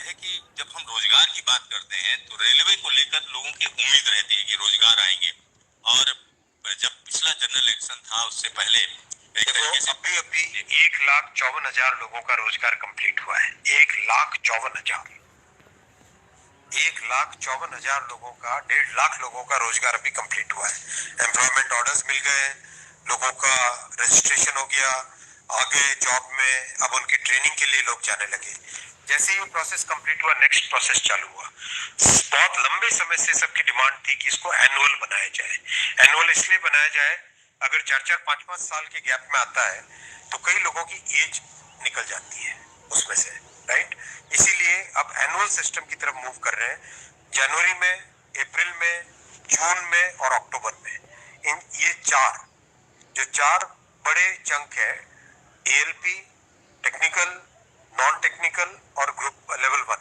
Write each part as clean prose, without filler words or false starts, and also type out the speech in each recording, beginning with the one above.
है कि जब हम रोजगार की बात करते हैं तो रेलवे को लेकर लोगों की उम्मीद रहती है कि रोजगार आएंगे। और जब पिछला जनरल इलेक्शन था उससे पहले एक तरीके से अभी 1,54,000 लोगों का रोजगार कंप्लीट हुआ है। 1,54,000 लोगों का 1.5 लाख लोगों का रोजगार अभी कंप्लीट हुआ है। एम्प्लॉयमेंट ऑर्डर्स मिल गए, लोगों का रजिस्ट्रेशन हो गया, आगे जॉब में अब उनकी ट्रेनिंग के लिए लोग जाने लगे। जैसे ही प्रोसेस कंप्लीट हुआ, नेक्स्ट प्रोसेस चालू हुआ। बहुत लंबे समय से सबकी डिमांड थी कि इसको एनुअल बनाया जाए। एनुअल इसलिए बनाया जाए, अगर 4-4, 5-5 साल के गैप में आता है तो कई लोगों की एज निकल जाती है उसमें से, राइट। इसीलिए अब एनुअल सिस्टम की तरफ मूव कर रहे हैं। जनवरी में, अप्रैल में, जून में और अक्टूबर में, इन ये चार बड़े चंक है, एएलपी, टेक्निकल, नॉन टेक्निकल और ग्रुप लेवल 1।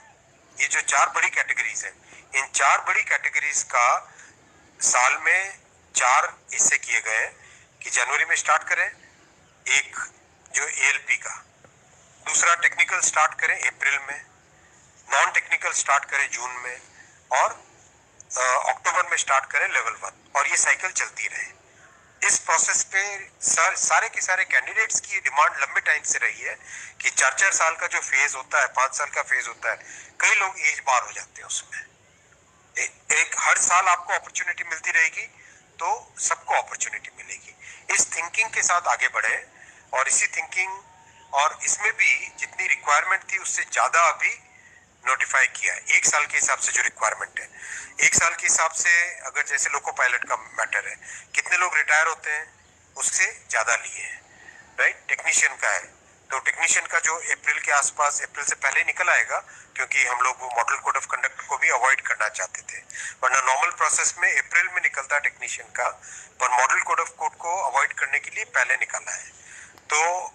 ये जो 4 बड़ी कैटेगरीज हैं, इन 4 बड़ी कैटेगरीज का साल में 4 हिस्से किए गए हैं कि जनवरी में स्टार्ट करें एक जो एएलपी का, दूसरा टेक्निकल स्टार्ट करें अप्रैल में, नॉन टेक्निकल स्टार्ट करें जून में और अक्टूबर में स्टार्ट करें लेवल 1, और ये साइकिल चलती रहे। इस प्रोसेस पे सारे के सारे कैंडिडेट्स की डिमांड लंबे टाइम से रही है कि 4-4 साल का जो फेज होता है, 5 साल का फेज होता है, कई लोग एज बार हो जाते हैं उसमें। एक हर साल आपको अपॉर्चुनिटी मिलती रहेगी तो सबको अपॉर्चुनिटी मिलेगी। इस थिंकिंग के साथ आगे बढ़े, और इसी थिंकिंग और इसमें भी जितनी रिक्वायरमेंट थी उससे ज्यादा अभी नोटिफाई किया है। 1 साल के हिसाब से जो रिक्वायरमेंट है, 1 साल के हिसाब से, अगर जैसे लोको पायलट का मैटर है, कितने लोग रिटायर होते हैं उससे ज्यादा लिए हैं, राइट। टेक्नीशियन का है तो टेक्नीशियन का जो अप्रैल के आसपास, अप्रैल से पहले निकल आएगा, क्योंकि हम लोग वो मॉडल कोड ऑफ कंडक्ट को भी अवॉइड करना चाहते थे, वरना नॉर्मल प्रोसेस में अप्रैल में निकलता है टेक्नीशियन का, पर मॉडल कोड ऑफ कोड को अवॉइड करने के लिए पहले निकाला है। तो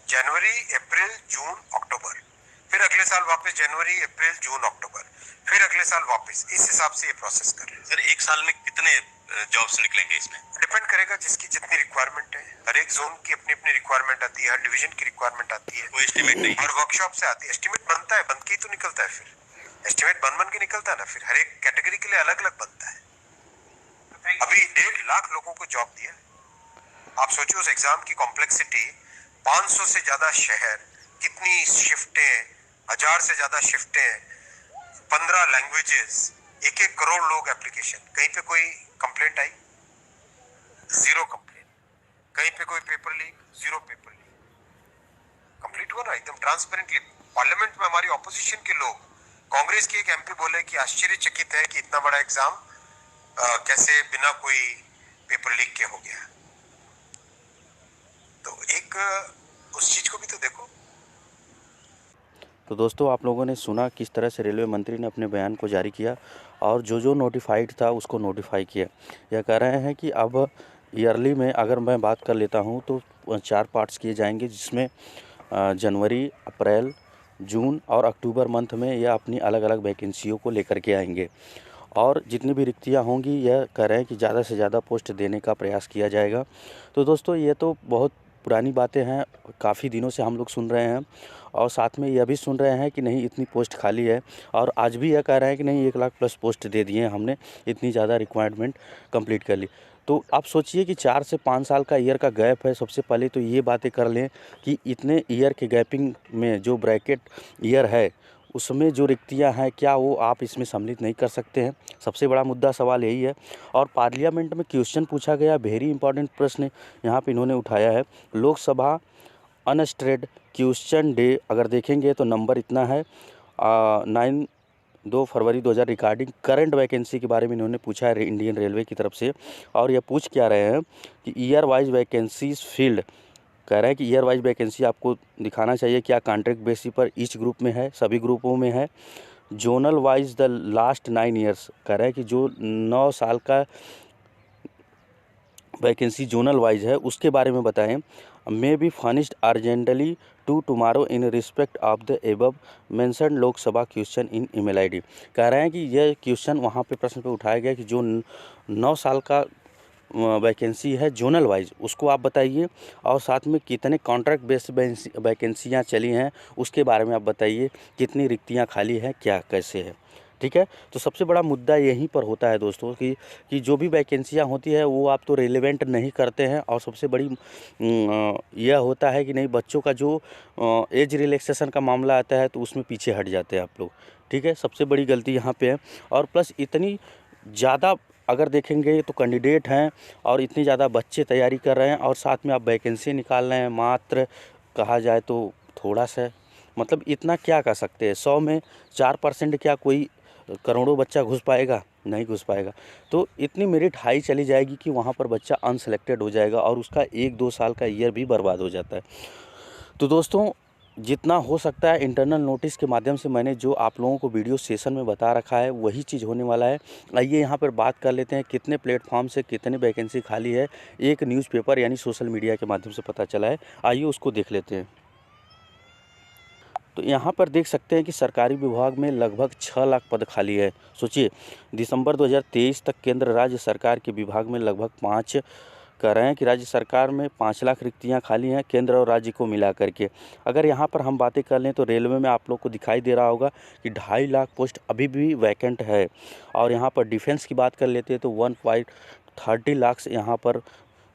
जनवरी, अप्रैल, जून, अक्टूबर, फिर अगले साल वापस जनवरी, अप्रैल, जून, अक्टूबर, फिर अगले साल वापस, इस हिसाब से ये प्रोसेस कर रहे हैं। सर, एक साल में कितने जॉब्स निकलेंगे इसमें? डिपेंड करेगा जिसकी जितनी रिक्वायरमेंट है। हर एक जोन की अपनी अपनी रिक्वायरमेंट आती है, हर डिवीजन की रिक्वायरमेंट आती है, कोई एस्टिमेट नहीं, और वर्कशॉप से आती है। एस्टिमेट बनता है, बन के ही तो निकलता है, फिर एस्टिमेट बन के निकलता है ना, फिर हर एक कैटेगरी के लिए अलग अलग बनता है। अभी 1.5 लाख लोगों को जॉब दिया। आप सोचिए उस एग्जाम की कॉम्प्लेक्सिटी, 500 से ज्यादा शहर, कितनी शिफ्टें, 1000 से ज्यादा शिफ्टें, 15 लैंग्वेजेस, 1-1 करोड़ लोग एप्लीकेशन। कहीं पे कोई कंप्लेंट आई? 0 कंप्लेंट। कहीं पे कोई paper leak? 0 paper leak. Complete हुआ ना एकदम ट्रांसपेरेंटली। पार्लियामेंट में हमारी ऑपोजिशन के लोग, कांग्रेस के एक एमपी बोले कि आश्चर्यचकित है कि इतना बड़ा एग्जाम कैसे बिना कोई पेपर लीक के हो गया। तो एक उस चीज को भी तो देखो। तो दोस्तों, आप लोगों ने सुना किस तरह से रेलवे मंत्री ने अपने बयान को जारी किया और जो जो नोटिफाइड था उसको नोटिफाई किया। यह कह रहे हैं कि अब ईयरली में अगर मैं बात कर लेता हूं तो 4 पार्ट्स किए जाएंगे, जिसमें जनवरी, अप्रैल, जून और अक्टूबर मंथ में यह अपनी अलग अलग वैकेंसियों को लेकर के आएंगे, और जितनी भी रिक्तियाँ होंगी यह कह रहे हैं कि ज़्यादा से ज़्यादा पोस्ट देने का प्रयास किया जाएगा। तो दोस्तों, ये तो बहुत पुरानी बातें हैं, काफ़ी दिनों से हम लोग सुन रहे हैं, और साथ में यह भी सुन रहे हैं कि नहीं इतनी पोस्ट खाली है, और आज भी यह कह रहे हैं कि नहीं 1 लाख प्लस पोस्ट दे दिए हैं हमने, इतनी ज़्यादा रिक्वायरमेंट कंप्लीट कर ली। तो आप सोचिए कि 4 से 5 साल का ईयर का गैप है। सबसे पहले तो ये बातें कर लें कि इतने ईयर के गैपिंग में जो ब्रैकेट ईयर है उसमें जो रिक्तियां हैं, क्या वो आप इसमें सम्मिलित नहीं कर सकते हैं? सबसे बड़ा मुद्दा सवाल यही है। और पार्लियामेंट में क्वेश्चन पूछा गया, वेरी इंपॉर्टेंट प्रश्न यहाँ पे इन्होंने उठाया है। लोकसभा अनस्ट्रेड क्वेश्चन डे अगर देखेंगे तो नंबर इतना है 2 फरवरी 2000 रिगार्डिंग करंट वैकेंसी के बारे में इन्होंने पूछा है इंडियन रेलवे की तरफ से। और यह पूछ क्या रहे हैं कि ईयर वाइज वैकेंसीज फील्ड, कह रहे हैं कि ईयर वाइज वैकेंसी आपको दिखाना चाहिए क्या कॉन्ट्रैक्ट बेसिस पर ईच ग्रुप में है, सभी ग्रुपों में है। Zonal wise the last 9 years, कह रहे हैं कि जो 9 साल का वैकेंसी जोनल वाइज है उसके बारे में बताएं। May be furnished urgently to tomorrow in respect of the above mention Lok Sabha question in email ID. कह रहे हैं कि यह क्वेश्चन वहाँ पे प्रश्न पे उठाया गया कि जो 9 साल का वैकेंसी है जोनल वाइज उसको आप बताइए, और साथ में कितने कॉन्ट्रैक्ट बेस्ड वैकेंसियाँ चली हैं उसके बारे में आप बताइए, कितनी रिक्तियाँ खाली हैं, क्या कैसे है। ठीक है, तो सबसे बड़ा मुद्दा यहीं पर होता है दोस्तों कि जो भी वैकेंसियाँ होती है वो आप तो रिलेवेंट नहीं करते हैं, और सबसे बड़ी यह होता है कि नहीं, बच्चों का जो एज रिलैक्सेशन का मामला आता है तो उसमें पीछे हट जाते हैं आप लोग। ठीक है, सबसे बड़ी गलती यहाँ पे है। और प्लस इतनी ज़्यादा अगर देखेंगे तो कैंडिडेट हैं और इतनी ज़्यादा बच्चे तैयारी कर रहे हैं, और साथ में आप वैकेंसी निकाल रहे हैं मात्र कहा जाए तो थोड़ा सा, मतलब इतना क्या कर सकते हैं। 100 में 4% क्या कोई करोड़ों बच्चा घुस पाएगा? नहीं घुस पाएगा। तो इतनी मेरिट हाई चली जाएगी कि वहाँ पर बच्चा अनसेलेक्टेड हो जाएगा और उसका 1-2 साल का ईयर भी बर्बाद हो जाता है। तो दोस्तों, जितना हो सकता है इंटरनल नोटिस के माध्यम से मैंने जो आप लोगों को वीडियो सेशन में बता रखा है वही चीज़ होने वाला है। आइए यहाँ पर बात कर लेते हैं कितने प्लेटफॉर्म से कितनी वैकेंसी खाली है, एक न्यूज़पेपर यानी सोशल मीडिया के माध्यम से पता चला है। आइए उसको देख लेते हैं। तो यहाँ पर देख सकते हैं कि सरकारी विभाग में लगभग 6 लाख पद खाली है। सोचिए, दिसंबर 2023 तक केंद्र राज्य सरकार के विभाग में लगभग 5 कह रहे हैं कि राज्य सरकार में 5 लाख रिक्तियाँ खाली हैं केंद्र और राज्य को मिला करके। अगर यहाँ पर हम बातें कर लें तो रेलवे में आप लोग को दिखाई दे रहा होगा कि 2.5 लाख पोस्ट अभी भी वैकेंट है। और यहाँ पर डिफेंस की बात कर लेते हैं तो 1.30 लाख यहाँ पर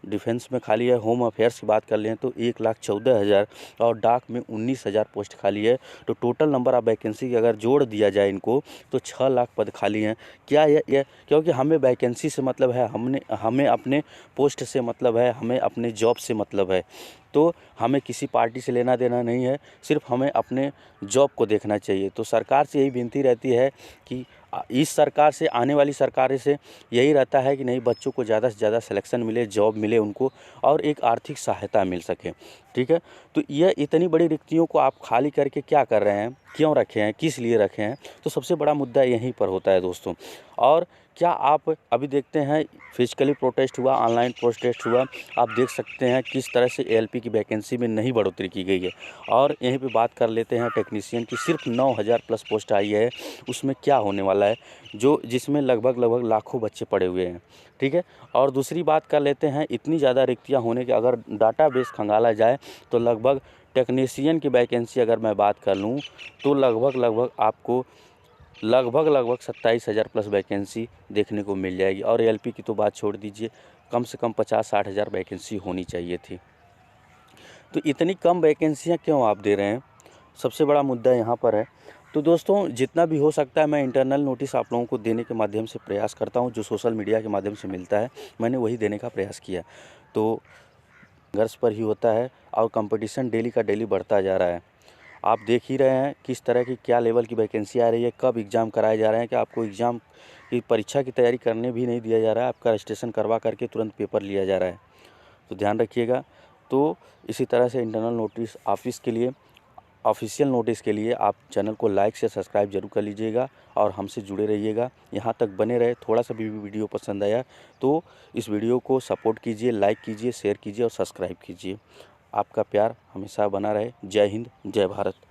डिफेंस में खाली है। होम अफेयर्स की बात कर लें तो 1,14,000 और डाक में 19,000 पोस्ट खाली है। तो टोटल नंबर ऑफ वैकेंसी अगर जोड़ दिया जाए इनको तो 6 लाख पद खाली हैं। क्या ये क्योंकि हमें वैकेंसी से मतलब है, हमें अपने पोस्ट से मतलब है, हमें अपने जॉब से मतलब है। तो हमें किसी पार्टी से लेना देना नहीं है, सिर्फ हमें अपने जॉब को देखना चाहिए। तो सरकार से यही विनती रहती है कि इस सरकार से, आने वाली सरकार से यही रहता है कि नहीं, बच्चों को ज़्यादा से ज़्यादा सिलेक्शन मिले, जॉब मिले उनको, और एक आर्थिक सहायता मिल सके। ठीक है, तो यह इतनी बड़ी रिक्तियों को आप खाली करके क्या कर रहे हैं, क्यों रखे हैं, किस लिए रखे हैं? तो सबसे बड़ा मुद्दा यहीं पर होता है दोस्तों। और क्या आप अभी देखते हैं फिजिकली प्रोटेस्ट हुआ, ऑनलाइन प्रोटेस्ट हुआ, आप देख सकते हैं किस तरह से एएलपी की वैकेंसी में नहीं बढ़ोतरी की गई है। और यहीं पे बात कर लेते हैं टेक्नीशियन की, सिर्फ 9,000 प्लस पोस्ट आई है, उसमें क्या होने वाला है, जिसमें लगभग लाखों बच्चे पड़े हुए हैं। ठीक है, और दूसरी बात कर लेते हैं, इतनी ज़्यादा रिक्तियाँ होने के अगर डाटाबेस खंगाला जाए तो लगभग टेक्नीशियन की वैकेंसी अगर मैं बात कर लूँ तो लगभग आपको लगभग 27,000 प्लस वैकेंसी देखने को मिल जाएगी। और एएलपी की तो बात छोड़ दीजिए, कम से कम 50-60 हज़ार वैकेंसी होनी चाहिए थी। तो इतनी कम वैकेंसियाँ क्यों आप दे रहे हैं? सबसे बड़ा मुद्दा यहाँ पर है। तो दोस्तों, जितना भी हो सकता है मैं इंटरनल नोटिस आप लोगों को देने के माध्यम से प्रयास करता हूँ, जो सोशल मीडिया के माध्यम से मिलता है मैंने वही देने का प्रयास किया। तो संघर्ष पर ही होता है और कंपटीशन डेली का डेली बढ़ता जा रहा है। आप देख ही रहे हैं किस तरह की क्या लेवल की वैकेंसी आ रही है, कब एग्ज़ाम कराए जा रहे हैं कि आपको एग्ज़ाम की परीक्षा की तैयारी करने भी नहीं दिया जा रहा है, आपका रजिस्ट्रेशन करवा करके तुरंत पेपर लिया जा रहा है। तो ध्यान रखिएगा। तो इसी तरह से इंटरनल नोटिस ऑफिस के लिए, ऑफिशियल नोटिस के लिए आप चैनल को लाइक से सब्सक्राइब जरूर कर लीजिएगा और हमसे जुड़े रहिएगा, यहाँ तक बने रहे। थोड़ा सा भी वीडियो पसंद आया तो इस वीडियो को सपोर्ट कीजिए, लाइक कीजिए, शेयर कीजिए और सब्सक्राइब कीजिए। आपका प्यार हमेशा बना रहे। जय हिंद, जय भारत।